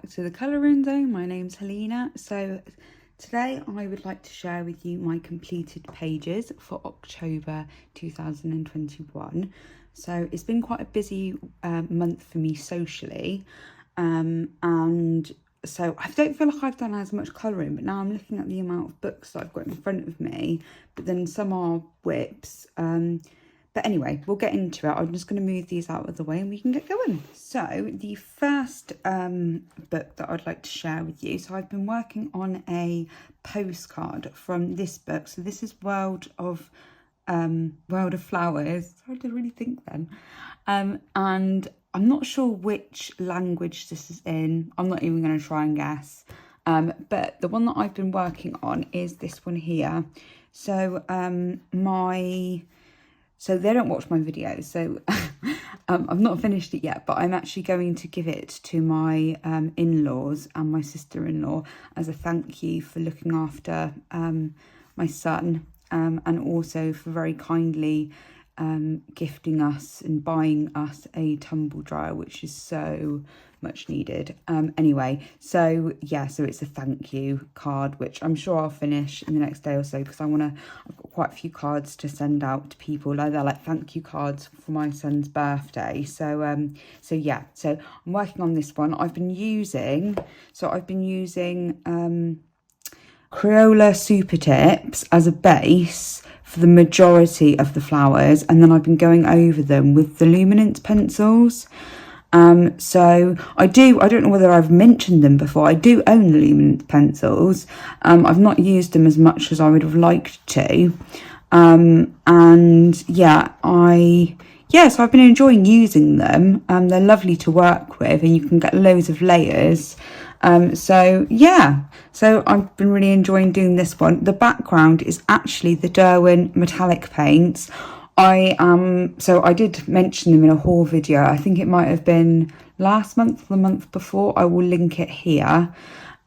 back to the colouring zone. My name's Helena. So today I would like to share with you my completed pages for October 2021. So it's been quite a busy month for me socially, and so I don't feel like I've done as much colouring, but now I'm looking at the amount of books that I've got in front of me, but then some are whips. But anyway, we'll get into it. I'm just going to move these out of the way and we can get going. So the first book that I'd like to share with you. So I've been working on a postcard from this book. So this is World of Flowers. I had to really think then. And I'm not sure which language this is in. I'm not even going to try and guess. But the one that I've been working on is this one here. So So they don't watch my videos, so I've not finished it yet, but I'm actually going to give it to my in-laws and my sister-in-law as a thank you for looking after my son, and also for very kindly gifting us and buying us a tumble dryer, which is so much needed. Anyway, so yeah, so it's a thank you card, which I'm sure I'll finish in the next day or so, because I've got quite a few cards to send out to people. They're like thank you cards for my son's birthday. So yeah, so I'm working on this one. I've been using Crayola Super Tips as a base for the majority of the flowers, and then I've been going over them with the luminance pencils. So I don't know whether I've mentioned them before. I do own the luminance pencils. I've not used them as much as I would have liked to. And yeah, so I've been enjoying using them. They're lovely to work with and you can get loads of layers. So yeah, so I've been really enjoying doing this one. The background is actually the Derwent metallic paints. So I did mention them in a haul video. I think it might have been last month or the month before. I will link it here.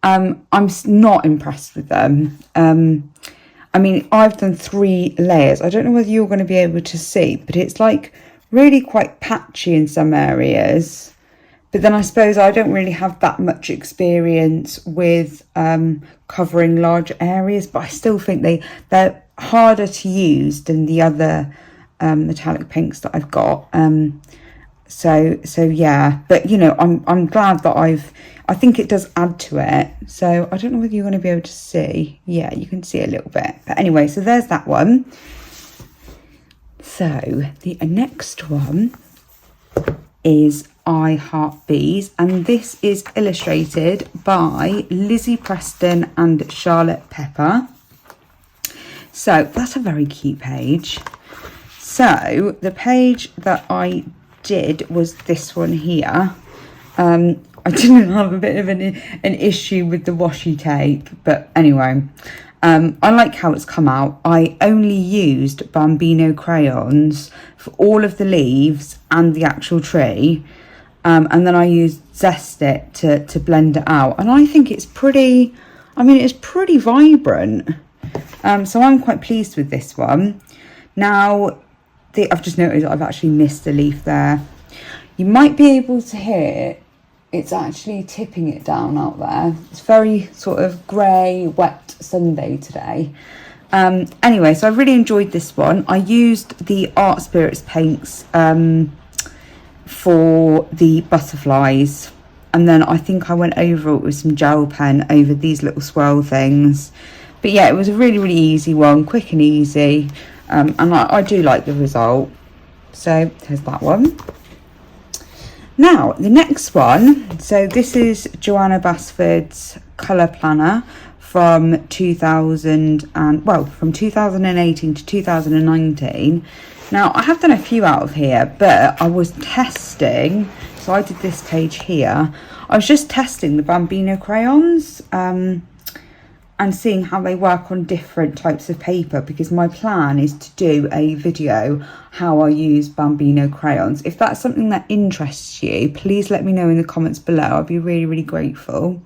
I'm not impressed with them. I mean, I've done 3 layers. I don't know whether you're going to be able to see, but it's like really quite patchy in some areas. But then I suppose I don't really have that much experience with covering large areas, but I still think they're harder to use than the other metallic paints that I've got. So yeah, but you know, I'm glad that I think it does add to it. So I don't know whether you're going to be able to see. Yeah, you can see a little bit. But anyway, so there's that one. So the next one is I Heart Bees, and this is illustrated by Lizzie Preston and Charlotte Pepper. So that's a very cute page. So the page that I did was this one here. I didn't have a bit of an issue with the washi tape, but anyway, I like how it's come out. I only used Bambino crayons for all of the leaves and the actual tree, and then I used Zest It to blend it out, and I think it's pretty, it's pretty vibrant. So I'm quite pleased with this one. Now, I've just noticed I've actually missed a leaf there. You might be able to hear it's actually tipping it down out there. It's very sort of grey, wet Sunday today. Anyway, so I really enjoyed this one. I used the Art Spirits paints for the butterflies. And then I think I went over it with some gel pen over these little swirl things. But yeah, it was a really, really easy one, quick and easy. And I do like the result. So there's that one. Now, the next one. So this is Joanna Basford's colour planner from 2018 to 2019. Now, I have done a few out of here, but I was testing. So I did this page here. I was just testing the Bambino crayons. And seeing how they work on different types of paper, because my plan is to do a video how I use Bambino crayons. If that's something that interests you, please let me know in the comments below. I'd be really, really grateful.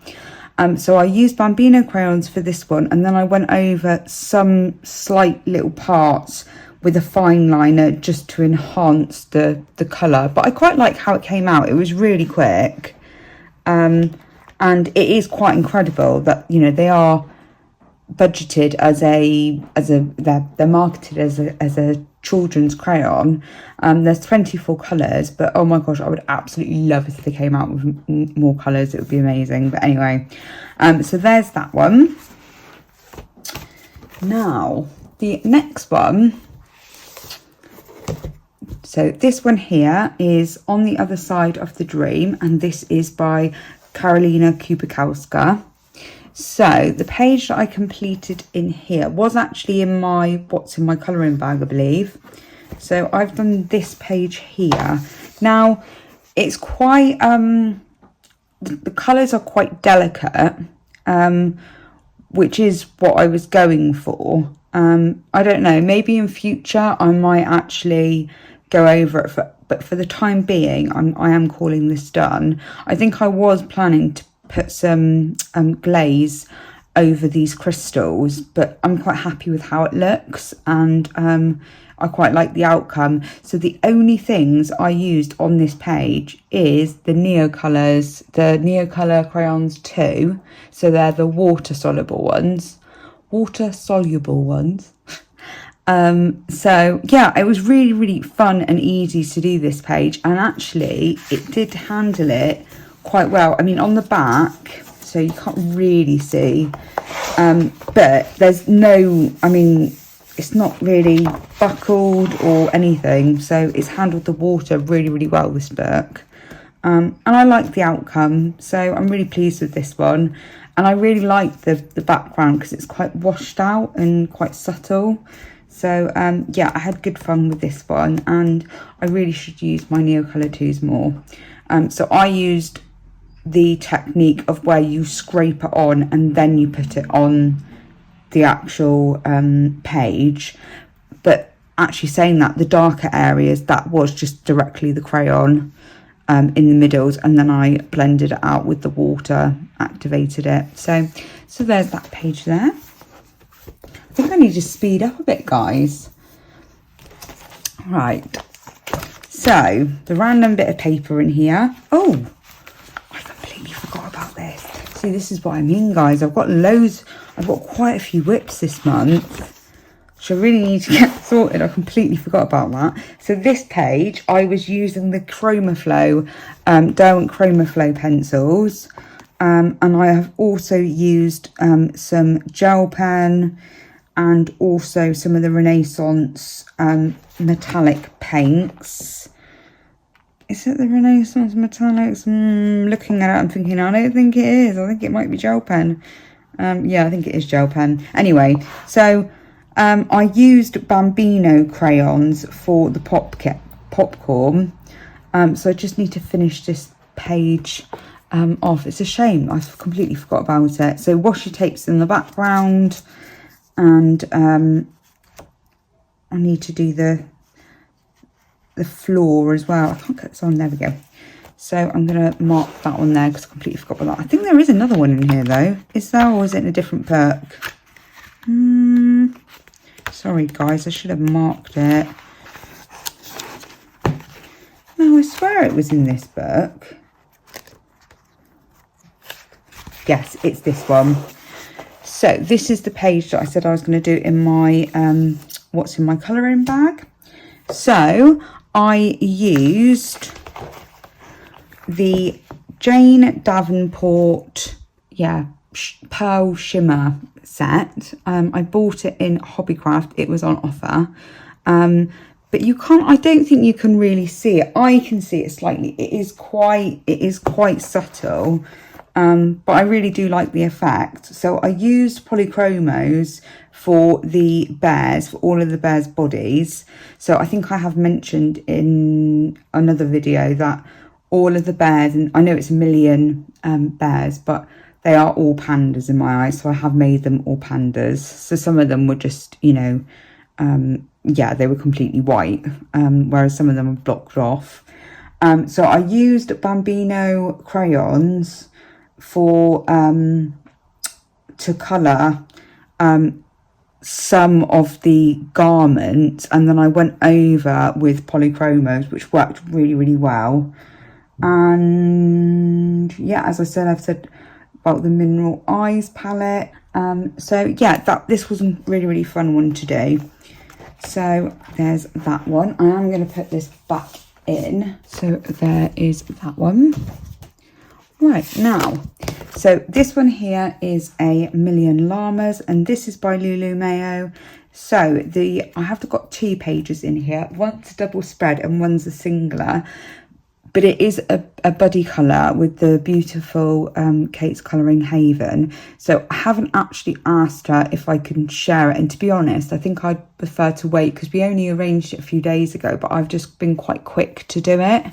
So I used Bambino crayons for this one, and then I went over some slight little parts with a fine liner just to enhance the colour. But I quite like how it came out. It was really quick. And it is quite incredible that, you know, they are budgeted they're marketed as a children's crayon. There's 24 colours, but oh my gosh, I would absolutely love if they came out with more colours. It would be amazing. But anyway, so there's that one. Now the next one, so this one here is On the Other Side of the Dream, and this is by Karolina Kubikowska. So the page that I completed in here was actually in my what's in my colouring bag, I believe. So I've done this page here. Now it's quite the colours are quite delicate, which is what I was going for. I don't know, maybe in future I might actually go over it, but for the time being I am calling this done. I think I was planning to put some glaze over these crystals, but I'm quite happy with how it looks, and I quite like the outcome. So the only things I used on this page is the Neocolors, the Neocolor crayons 2, so they're the water soluble ones. So yeah, it was really fun and easy to do this page, and actually it did handle it quite well. I mean, on the back, so you can't really see, but there's no, I mean, it's not really buckled or anything, so it's handled the water really well, this book. And I like the outcome, so I'm really pleased with this one. And I really like the background because it's quite washed out and quite subtle. So yeah, I had good fun with this one, and I really should use my Neocolor 2s more. So I used the technique of where you scrape it on and then you put it on the actual page. But actually saying that, the darker areas, that was just directly the crayon in the middles, and then I blended it out with the water, activated it. So there's that page there. I think I need to speed up a bit, guys. Right, so the random bit of paper in here. Oh, I completely forgot about this. See, this is what I mean, guys. I've got quite a few whips this month, which I really need to get sorted. I completely forgot about that. So this page, I was using the Chromaflow, Derwent Chromaflow pencils. And I have also used some gel pen, and also some of the Renaissance metallic paints. Is it the Renaissance metallics? Looking at it, I'm thinking, I don't think it is. I think it might be gel pen. Yeah, I think it is gel pen. Anyway, so I used Bambino crayons for the popcorn. So I just need to finish this page off. It's a shame, I completely forgot about it. So washi tape's in the background, and I need to do the floor as well. I can't get this on. There we go. So I'm going to mark that one there because I completely forgot about that. I think there is another one in here though. Is there, or is it in a different book? Sorry guys, I should have marked it. No, I swear it was in this book. Yes, it's this one. So this is the page that I said I was going to do in my what's in my colouring bag. So I used the Jane Davenport, Pearl Shimmer set. I bought it in Hobbycraft. It was on offer. But you can't, I don't think you can really see it. I can see it slightly. It is quite subtle. But I really do like the effect. So I used polychromos for the bears, for all of the bears' bodies. So I think I have mentioned in another video that all of the bears, and I know it's a million bears, but they are all pandas in my eyes. So I have made them all pandas. So some of them were just, you know, they were completely white, whereas some of them were blocked off. So I used Bambino crayons for to colour some of the garments, and then I went over with polychromos, which worked really well. And yeah, as I said, about the Mineral Eyes palette. So yeah, this was a really fun one to do. So there's that one. I am going to put this back in. So there is that one. Right, now, so this one here is a Million Llamas, and this is by Lulu Mayo. So I have got 2 pages in here. One's a double spread and one's a singular. But it is a buddy colour with the beautiful Kate's Colouring Haven. So I haven't actually asked her if I can share it. And to be honest, I think I'd prefer to wait because we only arranged it a few days ago. But I've just been quite quick to do it.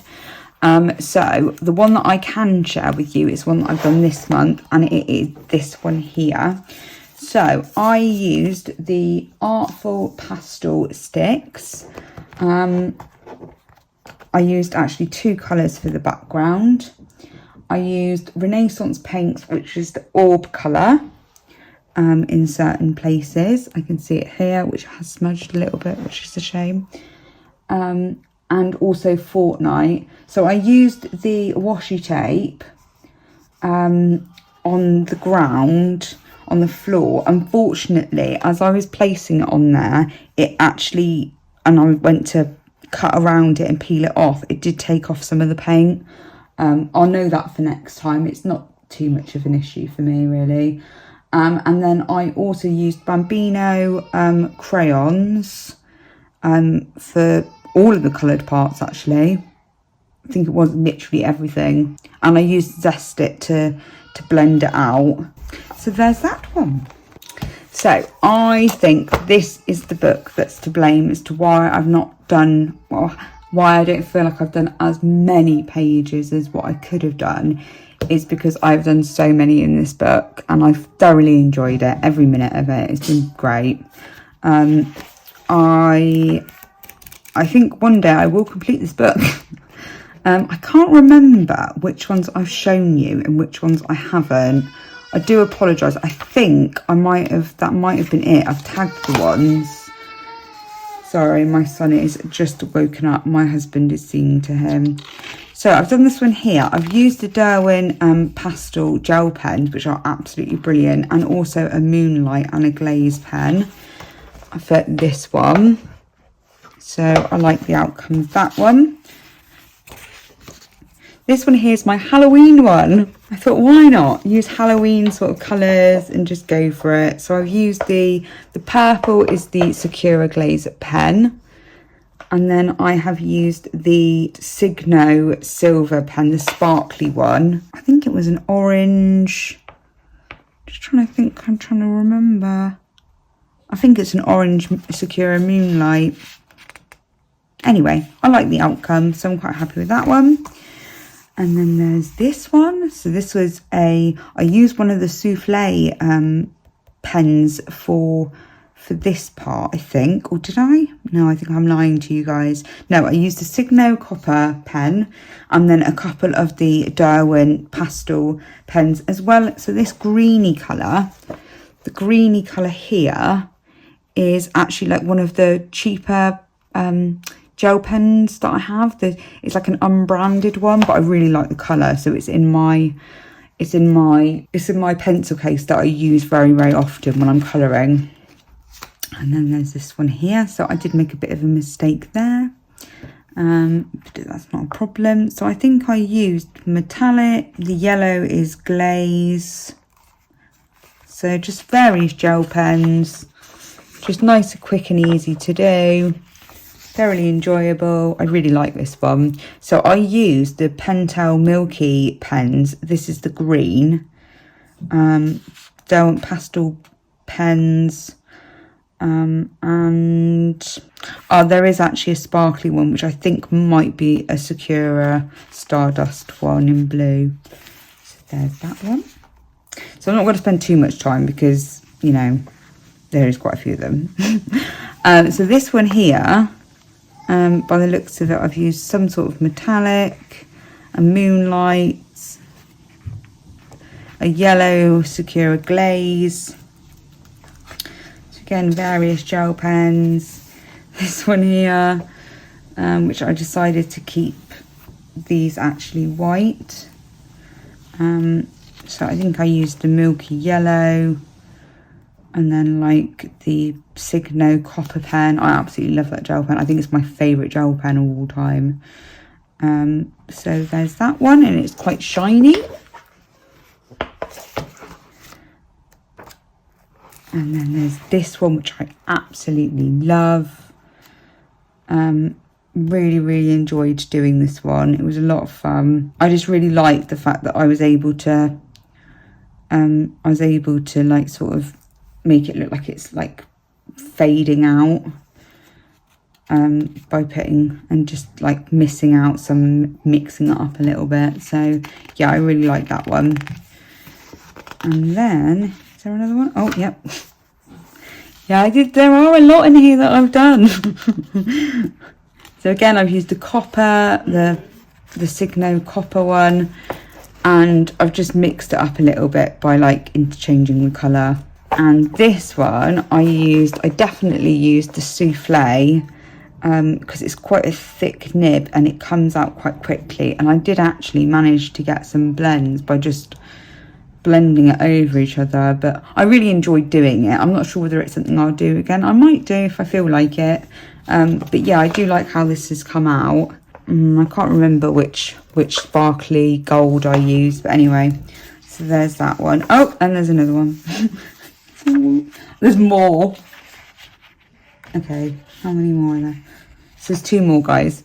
So the one that I can share with you is one that I've done this month. And it is this one here. So I used the Artful Pastel Sticks. I used actually 2 colours for the background. I used Renaissance Paints, which is the Orb colour, in certain places. I can see it here, which has smudged a little bit, which is a shame. And also Fortnite. So I used the washi tape on the ground, on the floor. Unfortunately, as I was placing it on there, it actually, and I went to cut around it and peel it off, it did take off some of the paint. I'll know that for next time. It's not too much of an issue for me, really. And then I also used Bambino crayons for all of the coloured parts, actually. I think it was literally everything. And I used Zest It to blend it out. So there's that one. So I think this is the book that's to blame as to why I've not done, well, why I don't feel like I've done as many pages as what I could have done, is because I've done so many in this book and I've thoroughly enjoyed it, every minute of it. It's been great. I think one day I will complete this book. I can't remember which ones I've shown you and which ones I haven't. I do apologise. I think that might have been it. I've tagged the ones. Sorry, my son is just woken up. My husband is singing to him. So I've done this one here. I've used the Derwent pastel gel pens, which are absolutely brilliant, and also a Moonlight and a glaze pen for this one. So I like the outcome of that one. This one here is my Halloween one. I thought, why not use Halloween sort of colours and just go for it. So I've used the purple is the Sakura Glaze pen. And then I have used the Signo silver pen, the sparkly one. I think it was an orange. Just trying to think, I'm trying to remember. I think it's an orange Sakura Moonlight. Anyway, I like the outcome, so I'm quite happy with that one. And then there's this one. So this was I used one of the souffle pens for this part, I think. Or did I? No, I think I'm lying to you guys. No, I used a Signo copper pen and then a couple of the Derwent pastel pens as well. So this greeny colour, the greeny colour here is actually like one of the cheaper gel pens that I have. It's like an unbranded one, but I really like the colour, so it's in my pencil case that I use very often when I'm colouring. And then there's this one here. So I did make a bit of a mistake there, but that's not a problem. So I think I used metallic. The yellow is glaze. So just various gel pens, just nice and quick and easy to do. Thoroughly enjoyable. I really like this one. So I used the Pentel Milky pens. This is the green. Derwent pastel pens. And there is actually a sparkly one, which I think might be a Sakura Stardust one in blue. So there's that one. So I'm not going to spend too much time because, you know, there is quite a few of them. So this one here, by the looks of it, I've used some sort of metallic, a Moonlight, a yellow Sakura Glaze. So again, various gel pens. This one here, which I decided to keep these actually white. So I think I used the milky yellow and then like the Signo copper pen. I absolutely love that gel pen. I think it's my favourite gel pen of all time. So there's that one, and it's quite shiny. And then there's this one, which I absolutely love. Really enjoyed doing this one. It was a lot of fun. I just really liked the fact that I was able to like sort of make it look like it's like fading out by putting and just like missing out some, mixing it up a little bit. So yeah, I really like that one. And then is there another one? Oh yep. Yeah, there are a lot in here that I've done. So again, I've used the copper, the Signo copper one, and I've just mixed it up a little bit by like interchanging the colour. And this one I definitely used the souffle, because it's quite a thick nib and it comes out quite quickly, and I did actually manage to get some blends by just blending it over each other, but I really enjoyed doing it. I'm not sure whether it's something I'll do again. I might do if I feel like it, but yeah, I do like how this has come out. I can't remember which sparkly gold I used, but anyway, so there's that one. Oh, and there's another one. There's more. Okay, how many more are there? So there's 2 more, guys.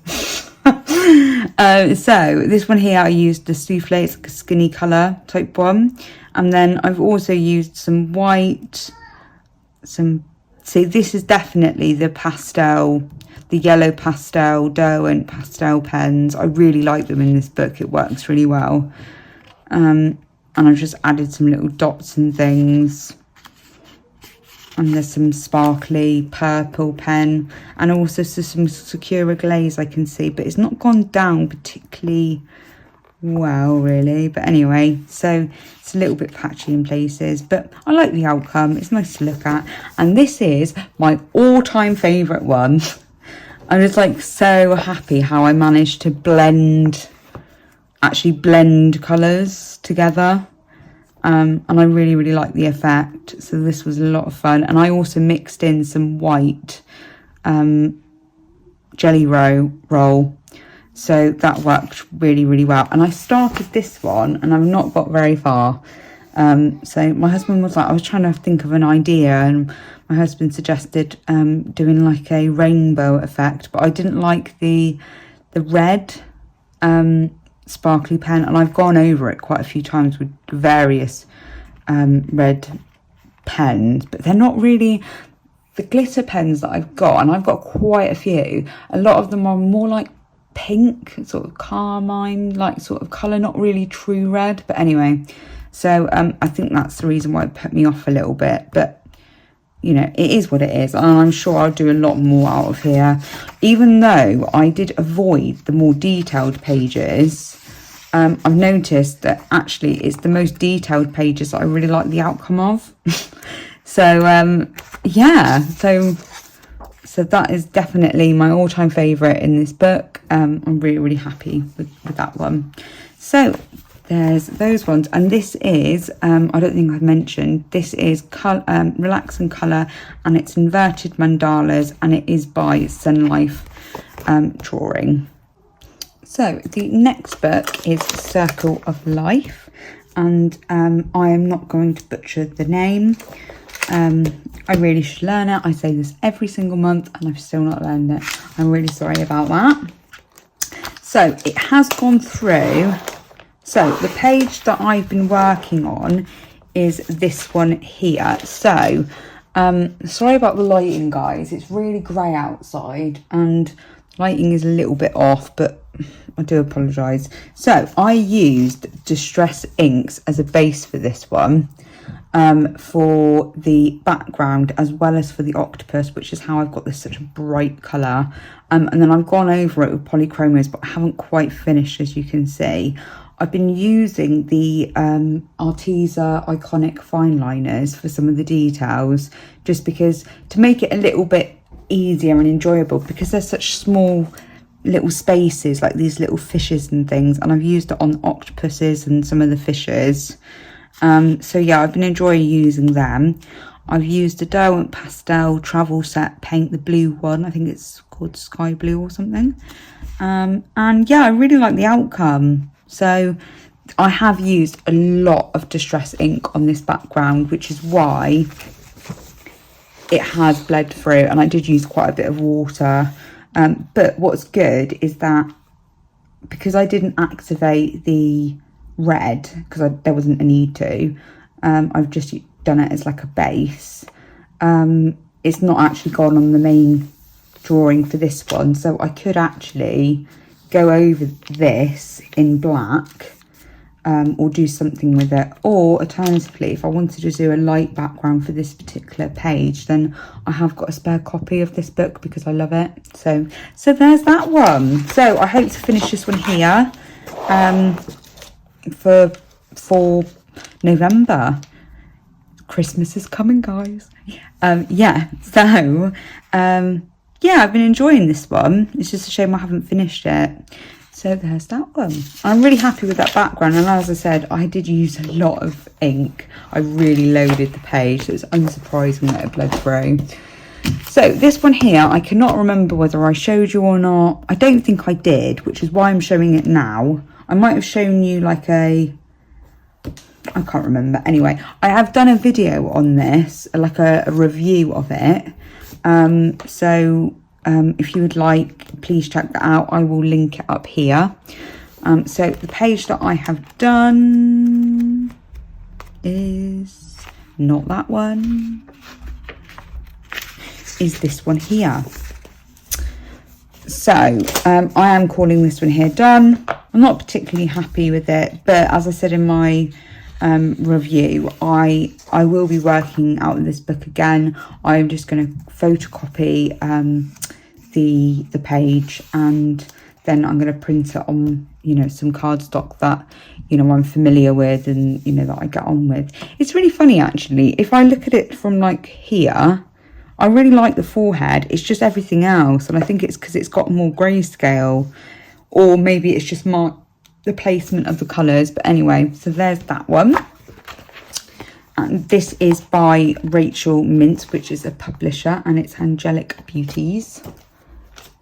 So this one here I used the souffle, it's like a skinny colour type one, and then I've also used some white, see, this is definitely the pastel, the yellow pastel Derwent pastel pens. I really like them in this book, it works really well. And I've just added some little dots and things. And there's some sparkly purple pen, and also some Sakura glaze I can see, but it's not gone down particularly well really. But anyway, so it's a little bit patchy in places, but I like the outcome. It's nice to look at, and this is my all-time favourite one. I'm just like so happy how I managed to actually blend colours together. And I really like the effect. So this was a lot of fun. And I also mixed in some white jelly roll. So that worked really well. And I started this one and I've not got very far. So my husband was like, I was trying to think of an idea, and my husband suggested doing like a rainbow effect. But I didn't like the red sparkly pen, and I've gone over it quite a few times with various red pens, but they're not really the glitter pens that I've got, and I've got quite a few. A lot of them are more like pink, sort of carmine like sort of colour, not really true red. But anyway, so I think that's the reason why it put me off a little bit, but you know, it is what it is, and I'm sure I'll do a lot more out of here. Even though I did avoid the more detailed pages, I've noticed that actually it's the most detailed pages that I really like the outcome of. So yeah, so that is definitely my all-time favourite in this book. I'm really happy with that one. So there's those ones, and this is I don't think I've mentioned, this is Relax and Colour, and it's inverted mandalas, and it is by Sun Life Drawing. So the next book is Circle of Life, and I am not going to butcher the name. I really should learn it. I say this every single month and I've still not learned it. I'm really sorry about that. So it has gone through. So the page that I've been working on is this one here. So sorry about the lighting, guys. It's really grey outside and lighting is a little bit off, but I do apologise. So I used Distress Inks as a base for this one, for the background as well as for the octopus, which is how I've got this such a bright colour. And then I've gone over it with polychromos, but I haven't quite finished, as you can see. I've been using the Arteza Iconic fine liners for some of the details, just because to make it a little bit easier and enjoyable, because there's such small little spaces like these little fishes and things, and I've used it on octopuses and some of the fishes. So yeah, I've been enjoying using them. I've used a Derwent Pastel travel set paint, the blue one. I think it's called Sky Blue or something. And yeah, I really like the outcome. So I have used a lot of Distress ink on this background, which is why it has bled through, and I did use quite a bit of water. But what's good is that because I didn't activate the red, because there wasn't a need to, I've just done it as like a base. It's not actually gone on the main drawing for this one, so I could actually go over this in black, or do something with it. Or alternatively, if I wanted to do a light background for this particular page, then I have got a spare copy of this book because I love it. So there's that one. So I hope to finish this one here for November. Christmas is coming, guys. Yeah, so yeah, I've been enjoying this one. It's just a shame I haven't finished it. So there's that one. I'm really happy with that background, and as I said, I did use a lot of ink. I really loaded the page, so it's unsurprising that it bled through. So this one here, I cannot remember whether I showed you or not. I don't think I did, which is why I'm showing it now. I might have shown you like I can't remember. Anyway, I have done a video on this, like a review of it. So if you would like, please check that out. I will link it up here. So the page that I have done is not that one, is this one here. So I am calling this one here done. I'm not particularly happy with it, but as I said in my review, I will be working out this book again. I'm just going to photocopy the page, and then I'm going to print it on, you know, some cardstock that, you know, I'm familiar with and, you know, that I get on with. It's really funny actually. If I look at it from like here, I really like the forehead. It's just everything else, and I think it's because it's got more grayscale, or maybe it's just the placement of the colours. But anyway, so there's that one. And this is by Rachel Mintz, which is a publisher, and it's Angelic Beauties.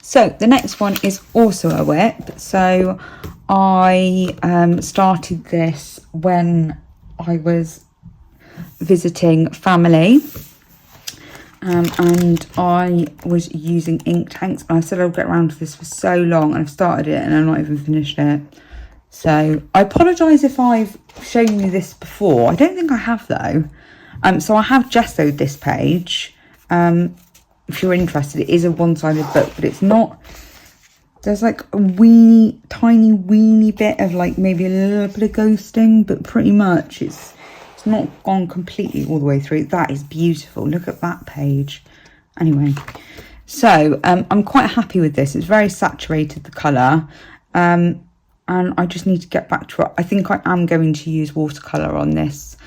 So the next one is also a whip. So I started this when I was visiting family, and I was using ink tanks, and I said I'll get around to this for so long, and I've started it and I've not even finished it. So I apologise if I've shown you this before. I don't think I have though. So I have gessoed this page. If you're interested, it is a one-sided book, but it's not. There's like a tiny weeny bit of like maybe a little bit of ghosting, but pretty much it's not gone completely all the way through. That is beautiful. Look at that page. Anyway, so I'm quite happy with this. It's very saturated, the colour. And I just need to get back to it. I think I am going to use watercolour on this.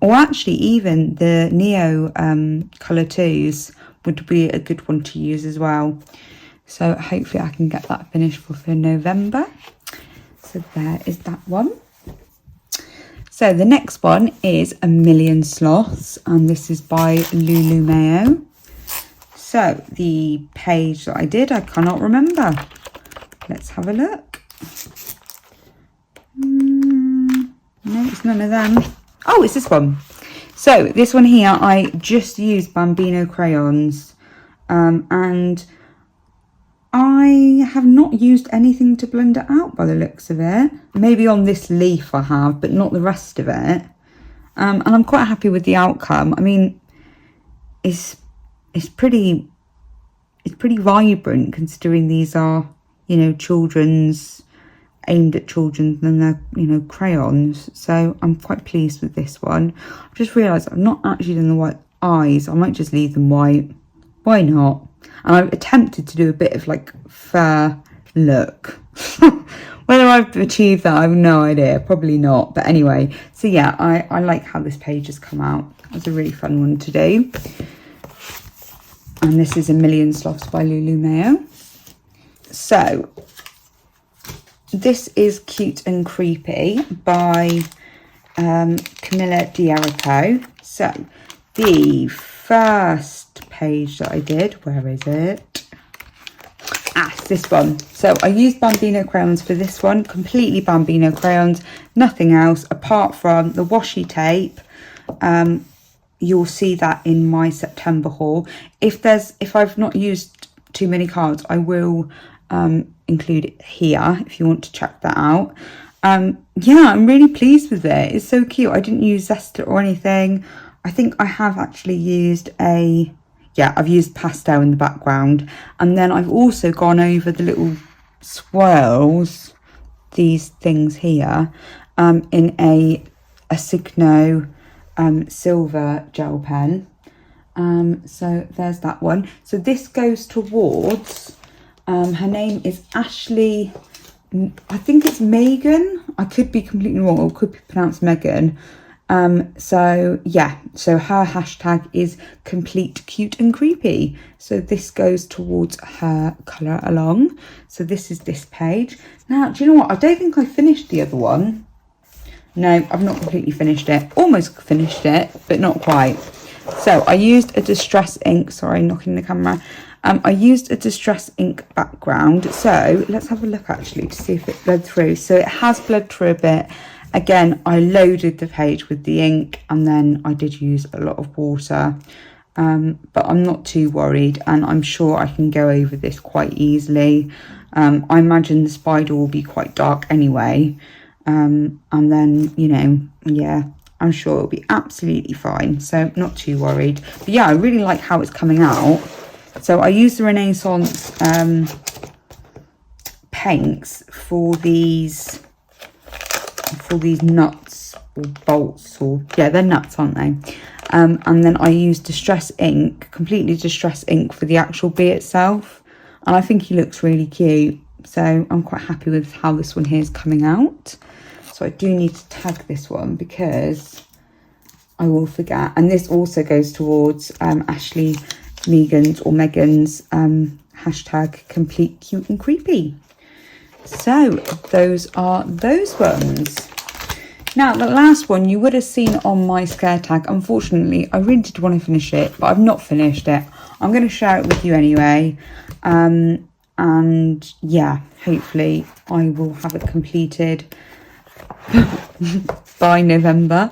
Or actually even the Neo colour 2s would be a good one to use as well. So hopefully I can get that finished for November. So there is that one. So the next one is A Million Sloths, and this is by Lulu Mayo. So the page that I did, I cannot remember. Let's have a look. No, it's none of them. Oh, it's this one. So this one here, I just used Bambino crayons, and I have not used anything to blend it out by the looks of it. Maybe on this leaf I have, but not the rest of it. And I'm quite happy with the outcome. I mean, it's pretty vibrant, considering these are, you know, aimed at children, and they're, you know, crayons. So I'm quite pleased with this one. I've just realised I've not actually done the white eyes. I might just leave them white. Why not? And I've attempted to do a bit of like fur look. Whether I've achieved that, I have no idea. Probably not. But anyway, so yeah, I like how this page has come out. It's a really fun one to do. And this is A Million Sloths by Lulu Mayo. So this is Cute and Creepy by Camilla D'Erico. So the first page that I did, where is it? It's this one. So I used Bambino crayons for this one, completely Bambino crayons, nothing else apart from the washi tape. You'll see that in my September haul. If I've not used too many cards, I will include it here if you want to check that out. Yeah, I'm really pleased with it. It's so cute. I didn't use Zesta or anything. I think I have actually used I've used pastel in the background, and then I've also gone over the little swirls, these things here, in a Signo silver gel pen. So there's that one. So this goes towards, her name is Ashley, I think it's Megan. I could be completely wrong, or could be pronounced Megan. So yeah, so her hashtag is complete cute and creepy. So this goes towards her colour along. So this is this page. Now, do you know what? I don't think I finished the other one. No, I've not completely finished it. Almost finished it, but not quite. So I used a distress ink, sorry, knocking the camera. I used a distress ink background. So let's have a look actually to see if it bled through. So it has bled through a bit. Again, I loaded the page with the ink, and then I did use a lot of water, but I'm not too worried, and I'm sure I can go over this quite easily. I imagine the spider will be quite dark anyway, and then, you know, yeah, I'm sure it'll be absolutely fine, so not too worried. But yeah, I really like how it's coming out. So I used the Renaissance paints for these nuts or bolts, or yeah, they're nuts, aren't they? And then I used distress ink, completely distress ink, for the actual bee itself, and I think he looks really cute, so I'm quite happy with how this one here is coming out. So I do need to tag this one because I will forget. And this also goes towards Ashley Megan's hashtag complete cute and creepy. So those are those ones. Now the last one you would have seen on my scare tag. Unfortunately, I really did want to finish it, but I've not finished it. I'm going to share it with you anyway. And yeah, hopefully I will have it completed by November.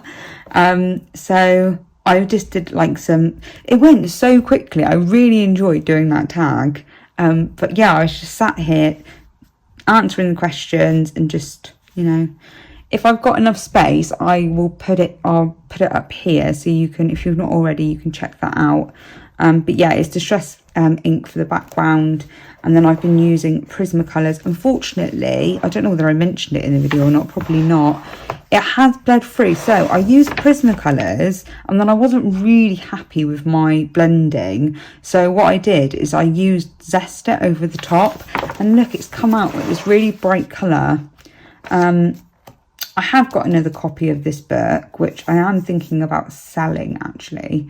So I just did like it went so quickly. I really enjoyed doing that tag. But yeah, I was just sat here answering the questions, and just, you know, if I've got enough space, I'll put it up here, so you can, if you've not already, you can check that out. But yeah, it's distress ink for the background, and then I've been using Prismacolors. Unfortunately, I don't know whether I mentioned it in the video or not, probably not. It has bled through, so I used Prismacolors, and then I wasn't really happy with my blending. So what I did is I used Zesta over the top, and look, it's come out with this really bright colour. I have got another copy of this book, which I am thinking about selling actually.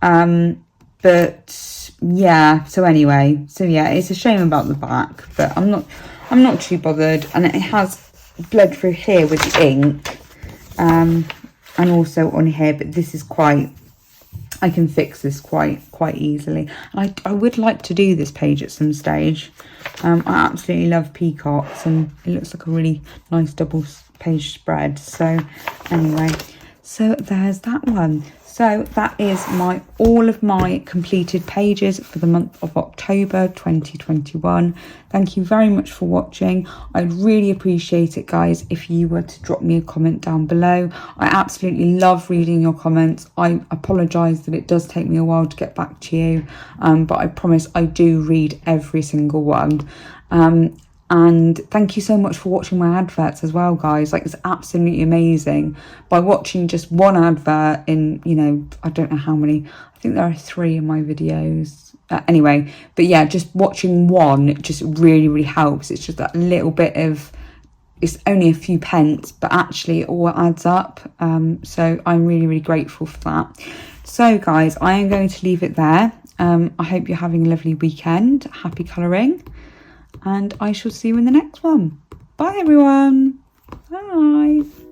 But yeah, so anyway, so yeah, it's a shame about the back, but I'm not too bothered. And it has bled through here with the ink, and also on here, but this is I can fix this quite easily. And I would like to do this page at some stage. I absolutely love peacocks, and it looks like a really nice double page spread. So anyway, so there's that one. So that is all of my completed pages for the month of October 2021. Thank you very much for watching. I'd really appreciate it, guys, if you were to drop me a comment down below. I absolutely love reading your comments. I apologise that it does take me a while to get back to you, but I promise I do read every single one. And thank you so much for watching my adverts as well, guys. Like, it's absolutely amazing. By watching just one advert in, you know, I don't know how many, I think there are 3 in my videos. Anyway, but yeah, just watching one, it just really helps. It's just that little bit of, it's only a few pence, but actually it all adds up. So I'm really grateful for that. So guys, I am going to leave it there. I hope you're having a lovely weekend. Happy colouring. And I shall see you in the next one. Bye, everyone. Bye.